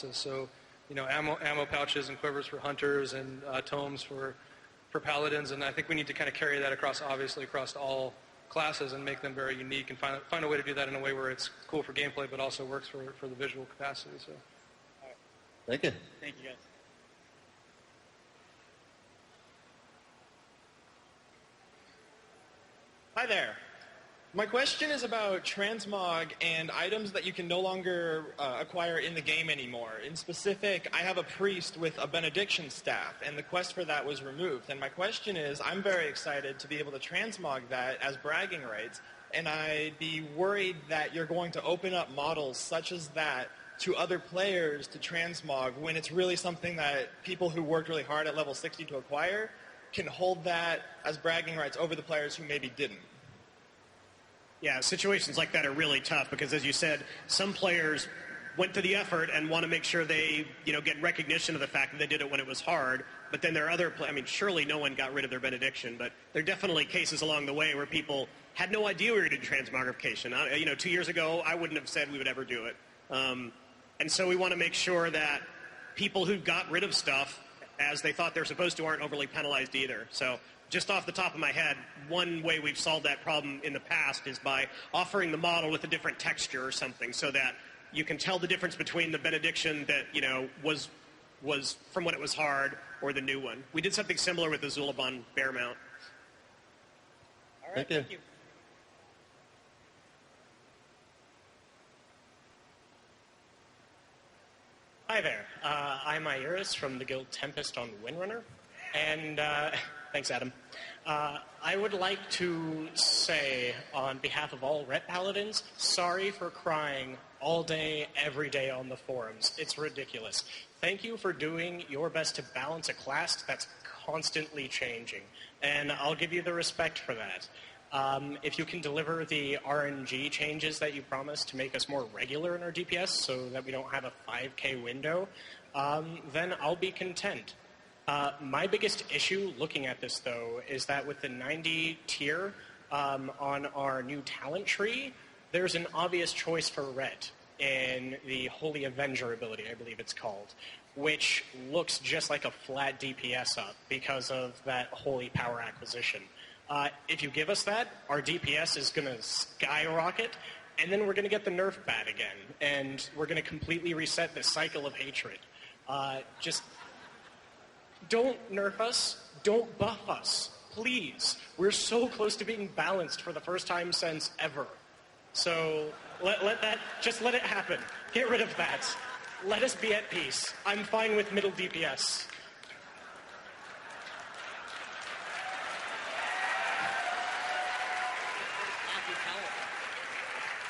classes. So, ammo pouches and quivers for hunters and tomes for paladins, and I think we need to kind of carry that across all classes and make them very unique and find a way to do that in a way where it's cool for gameplay but also works for the visual capacity. So. Thank you. Thank you, guys. Hi there. My question is about Transmog and items that you can no longer acquire in the game anymore. In specific, I have a priest with a Benediction staff, and the quest for that was removed. And my question is, I'm very excited to be able to transmog that as bragging rights, and I'd be worried that you're going to open up models such as that to other players to transmog when it's really something that people who worked really hard at level 60 to acquire can hold that as bragging rights over the players who maybe didn't. Yeah, situations like that are really tough because, as you said, some players went to the effort and want to make sure they, get recognition of the fact that they did it when it was hard. But then there are other, surely no one got rid of their benediction, but there are definitely cases along the way where people had no idea we were doing transmogrification. 2 years ago, I wouldn't have said we would ever do it. And so we want to make sure that people who got rid of stuff as they thought they're supposed to aren't overly penalized either. So just off the top of my head, one way we've solved that problem in the past is by offering the model with a different texture or something so that you can tell the difference between the benediction that, was from when it was hard or the new one. We did something similar with the Zulabon bear mount. All right, thank you. Hi there. I'm Iris from the Guild Tempest on Windrunner, and thanks, Adam. I would like to say, on behalf of all Ret Paladins, sorry for crying all day, every day on the forums. It's ridiculous. Thank you for doing your best to balance a class that's constantly changing, and I'll give you the respect for that. If you can deliver the RNG changes that you promised to make us more regular in our DPS so that we don't have a 5k window, then I'll be content. My biggest issue looking at this, though, is that with the 90 tier on our new talent tree, there's an obvious choice for Ret in the Holy Avenger ability, I believe it's called, which looks just like a flat DPS up because of that holy power acquisition. If you give us that, our DPS is going to skyrocket, and then we're going to get the nerf bat again, and we're going to completely reset this cycle of hatred. Just don't nerf us, don't buff us, please. We're so close to being balanced for the first time since ever. So just let it happen. Get rid of that. Let us be at peace. I'm fine with middle DPS.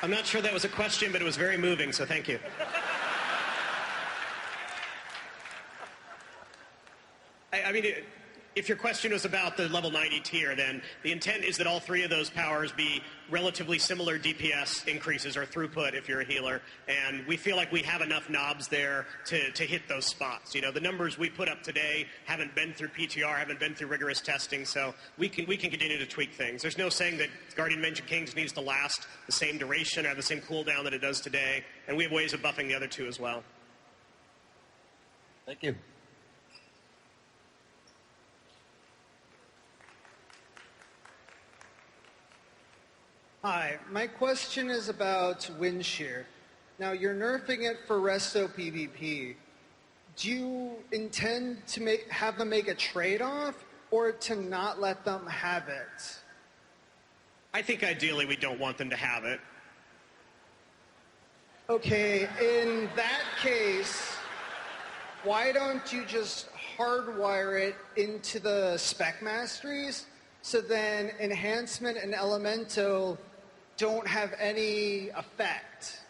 I'm not sure that was a question, but it was very moving, so thank you. If your question was about the level 90 tier, then the intent is that all three of those powers be relatively similar DPS increases or throughput if you're a healer, and we feel like we have enough knobs there to hit those spots. The numbers we put up today haven't been through PTR, haven't been through rigorous testing, so we can continue to tweak things. There's no saying that Guardian Mage and Kings needs to last the same duration or have the same cooldown that it does today, and we have ways of buffing the other two as well. Thank you. Hi, my question is about Windshear. Now, you're nerfing it for resto PvP. Do you intend to have them make a trade-off or to not let them have it? I think ideally we don't want them to have it. Okay, in that case, why don't you just hardwire it into the spec masteries so then enhancement and elemental don't have any effect?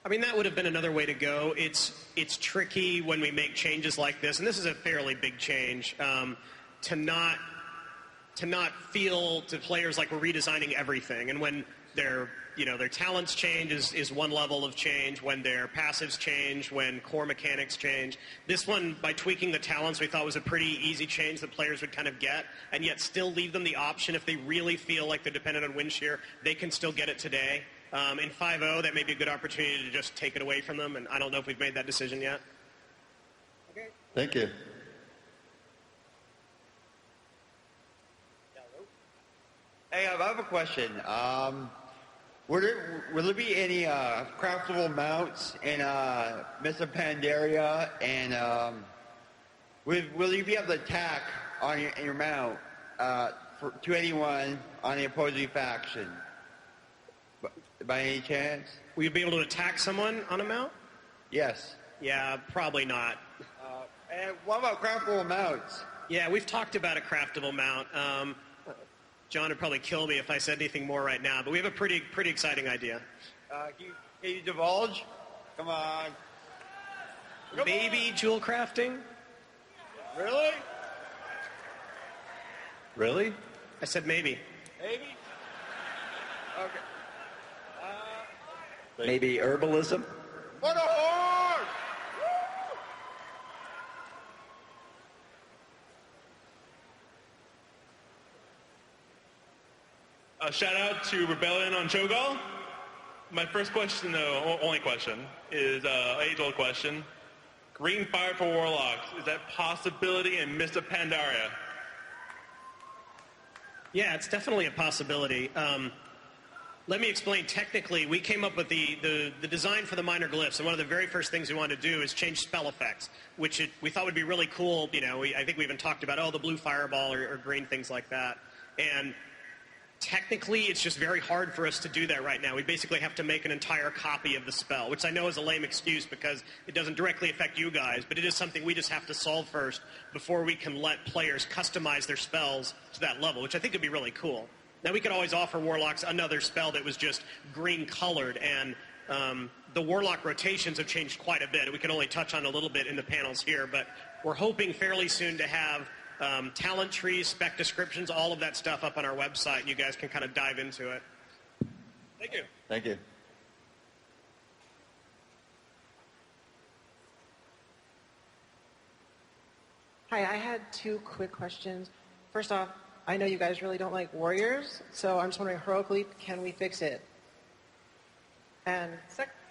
That would have been another way to go. It's tricky when we make changes like this, and this is a fairly big change, to not feel to players like we're redesigning everything. And when their talents change is one level of change, when their passives change, when core mechanics change. This one, by tweaking the talents, we thought was a pretty easy change that players would kind of get, and yet still leave them the option if they really feel like they're dependent on Windshear, they can still get it today. In 5.0, that may be a good opportunity to just take it away from them, and I don't know if we've made that decision yet. Okay. Thank you. Hey, I have a question. Will there be any craftable mounts in Mists of Pandaria, and will you be able to attack on your mount to anyone on the opposing faction? By any chance? Will you be able to attack someone on a mount? Yes. Yeah, probably not. And what about craftable mounts? Yeah, we've talked about a craftable mount. John would probably kill me if I said anything more right now, but we have a pretty exciting idea. Can you divulge? Come on. Maybe jewel crafting? Really? Really? I said maybe. Maybe? Okay. Maybe herbalism? What a horde! Shout out to Rebellion on Cho'Gall. My first question, only question, is an age-old question. Green fire for Warlocks, is that possibility in Mists of Pandaria? Yeah, it's definitely a possibility. Let me explain. Technically, we came up with the design for the minor glyphs, and one of the very first things we wanted to do is change spell effects, which we thought would be really cool. You know, I think we even talked about, the blue fireball or green, things like that. And technically, it's just very hard for us to do that right now. We basically have to make an entire copy of the spell, which I know is a lame excuse because it doesn't directly affect you guys, but it is something we just have to solve first before we can let players customize their spells to that level, which I think would be really cool. Now, we could always offer Warlocks another spell that was just green-colored, and the Warlock rotations have changed quite a bit. We can only touch on a little bit in the panels here, but we're hoping fairly soon to have talent trees, spec descriptions, all of that stuff up on our website, and you guys can kind of dive into it. Thank you. Thank you. Hi, I had two quick questions. First off, I know you guys really don't like warriors, so I'm just wondering, heroic leap, can we fix it? And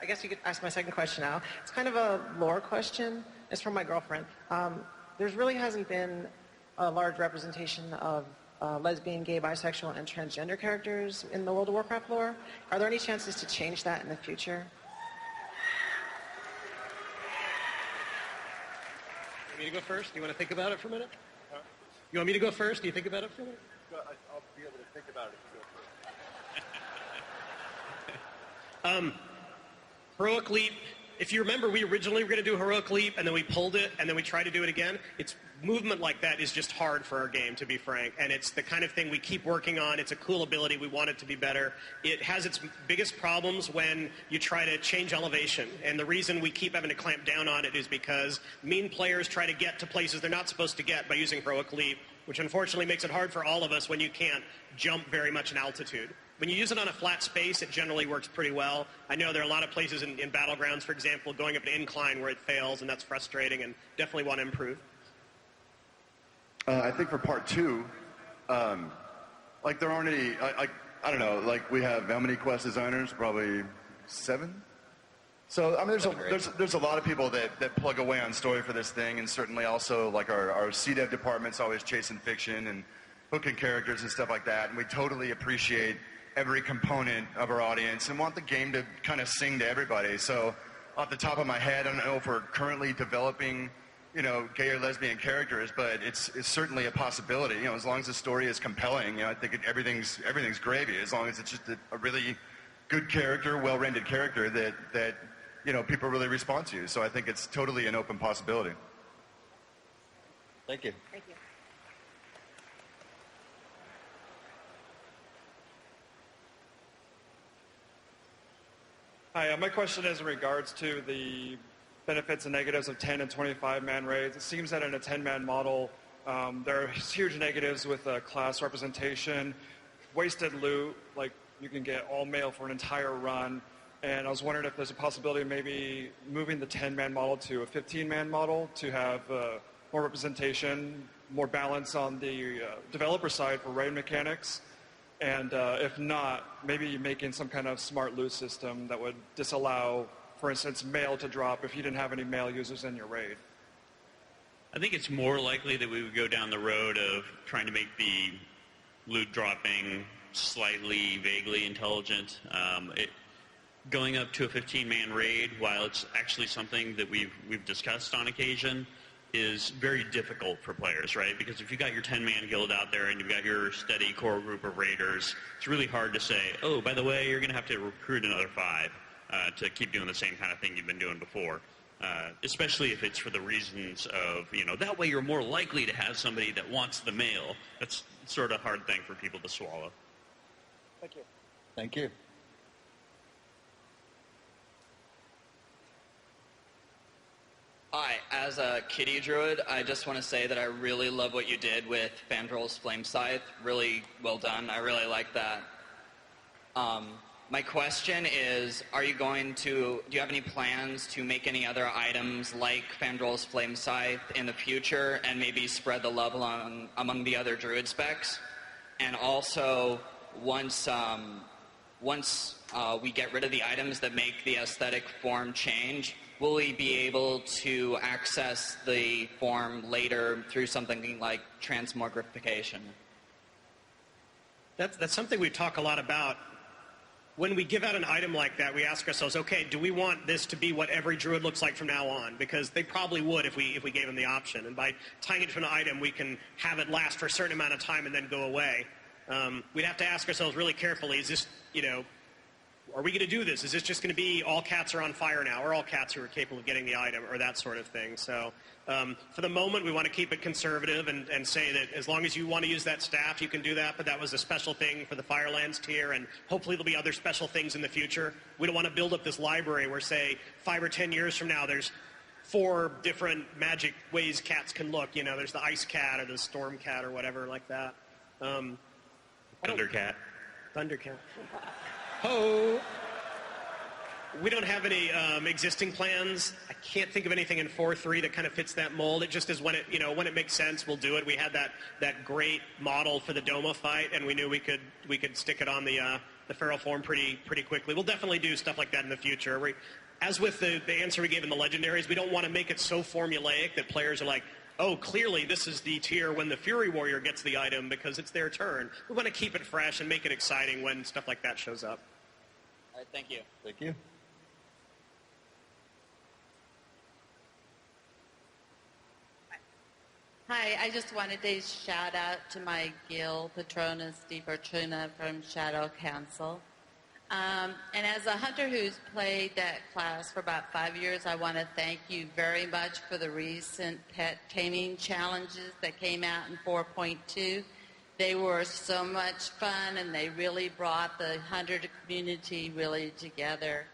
I guess you could ask my second question now. It's kind of a lore question. It's from my girlfriend. There really hasn't been a large representation of lesbian, gay, bisexual, and transgender characters in the World of Warcraft lore. Are there any chances to change that in the future? You want me to go first? Do you want to think about it for a minute? You want me to go first? Do you think about it for a minute? I'll be able to think about it if you go first. Heroic leap. If you remember, we originally were going to do heroic leap, and then we pulled it, and then we tried to do it again. It's movement like that is just hard for our game, to be frank, and it's the kind of thing we keep working on. It's a cool ability. We want it to be better. It has its biggest problems when you try to change elevation, and the reason we keep having to clamp down on it is because mean players try to get to places they're not supposed to get by using heroic leap, which unfortunately makes it hard for all of us when you can't jump very much in altitude. When you use it on a flat space, it generally works pretty well. I know there are a lot of places in Battlegrounds, for example, going up an incline where it fails, and that's frustrating and definitely want to improve. I think for part two, like there aren't any, I don't know, like we have how many quest designers? Probably 7? So, I mean, there's a lot of people that plug away on story for this thing, and certainly also like our C-Dev department's always chasing fiction and hooking characters and stuff like that, and we totally appreciate every component of our audience and want the game to kind of sing to everybody. So off the top of my head, I don't know if we're currently developing, gay or lesbian characters, but it's certainly a possibility. As long as the story is compelling, I think everything's gravy. As long as it's just a really good character, well-rendered character that people really respond to. So I think it's totally an open possibility. Thank you. Thank you. Hi, my question is in regards to the benefits and negatives of 10 and 25-man raids. It seems that in a 10-man model, there are huge negatives with class representation, wasted loot, like you can get all male for an entire run, and I was wondering if there's a possibility of maybe moving the 10-man model to a 15-man model to have more representation, more balance on the developer side for raid mechanics. And if not, maybe making some kind of smart loot system that would disallow, for instance, mail to drop if you didn't have any mail users in your raid. I think it's more likely that we would go down the road of trying to make the loot dropping slightly, vaguely intelligent. Going up to a 15-man raid, while it's actually something that we've discussed on occasion, is very difficult for players, right? Because if you've got your 10-man guild out there and you've got your steady core group of raiders, it's really hard to say, oh, by the way, you're going to have to recruit another 5 to keep doing the same kind of thing you've been doing before. Especially if it's for the reasons of, that way you're more likely to have somebody that wants the mail. That's sort of a hard thing for people to swallow. Thank you. Thank you. Hi, as a kitty druid, I just want to say that I really love what you did with Fandral's Flamescythe. Really well done. I really like that. My question is, do you have any plans to make any other items like Fandral's Flamescythe in the future and maybe spread the love among the other druid specs? And also, once we get rid of the items that make the aesthetic form change, will we be able to access the form later through something like transmogrification? That's something we talk a lot about. When we give out an item like that, we ask ourselves, okay, do we want this to be what every druid looks like from now on? Because they probably would if we gave them the option. And by tying it to an item, we can have it last for a certain amount of time and then go away. We'd have to ask ourselves really carefully, is this, are we going to do this? Is this just going to be all cats are on fire now, or all cats who are capable of getting the item, or that sort of thing? So for the moment, we want to keep it conservative and say that as long as you want to use that staff, you can do that, but that was a special thing for the Firelands tier, and hopefully there'll be other special things in the future. We don't want to build up this library where, say, 5 or 10 years from now, there's 4 different magic ways cats can look. There's the ice cat or the storm cat or whatever like that. Thundercat. Thundercat. Ho! We don't have any existing plans. I can't think of anything in 4.3 that kind of fits that mold. It just is when it makes sense, we'll do it. We had that great model for the Doma fight, and we knew we could stick it on the feral form pretty quickly. We'll definitely do stuff like that in the future. As with the answer we gave in the legendaries, we don't want to make it so formulaic that players are like, oh, clearly this is the tier when the Fury Warrior gets the item because it's their turn. We want to keep it fresh and make it exciting when stuff like that shows up. All right, thank you. Thank you. Hi, I just wanted to shout out to my guild Patronus Di Fortuna from Shadow Council. And as a hunter who's played that class for about 5 years, I want to thank you very much for the recent pet taming challenges that came out in 4.2. They were so much fun, and they really brought the hunter community really together.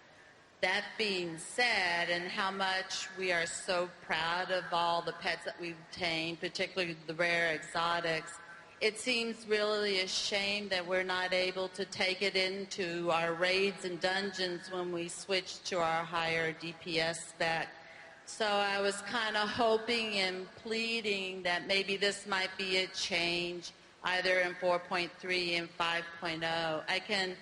That being said, and how much we are so proud of all the pets that we've tamed, particularly the rare exotics, it seems really a shame that we're not able to take it into our raids and dungeons when we switch to our higher DPS spec. So I was kind of hoping and pleading that maybe this might be a change either in 4.3 and 5.0. I can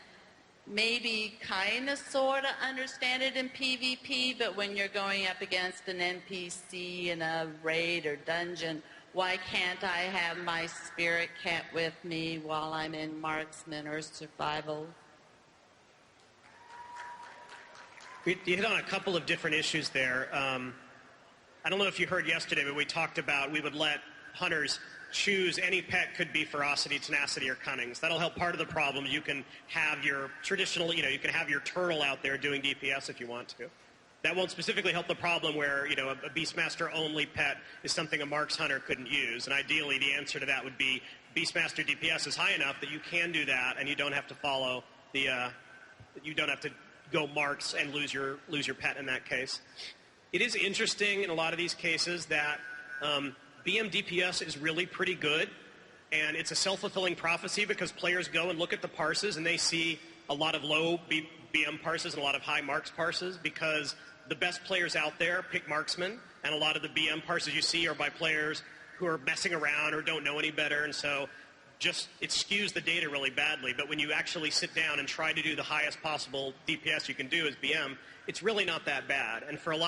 maybe kind of sort of understand it in PvP, but when you're going up against an NPC in a raid or dungeon, why can't I have my spirit cat with me while I'm in marksman or survival? You hit on a couple of different issues there. I don't know if you heard yesterday, but we talked about we would let hunters choose any pet, could be ferocity, tenacity, or cunning. So that'll help part of the problem. You can have your traditional, you can have your turtle out there doing DPS if you want to. That won't specifically help the problem where, a Beastmaster only pet is something a Marks hunter couldn't use. And ideally, the answer to that would be Beastmaster DPS is high enough that you can do that, and you don't have to follow you don't have to go Marks and lose your pet in that case. It is interesting in a lot of these cases that BM DPS is really pretty good, and it's a self-fulfilling prophecy because players go and look at the parses and they see a lot of low BM parses and a lot of high Marks parses because the best players out there pick marksmen, and a lot of the BM parses you see are by players who are messing around or don't know any better, and so it skews the data really badly. But when you actually sit down and try to do the highest possible DPS you can do as BM, it's really not that bad. And for a lot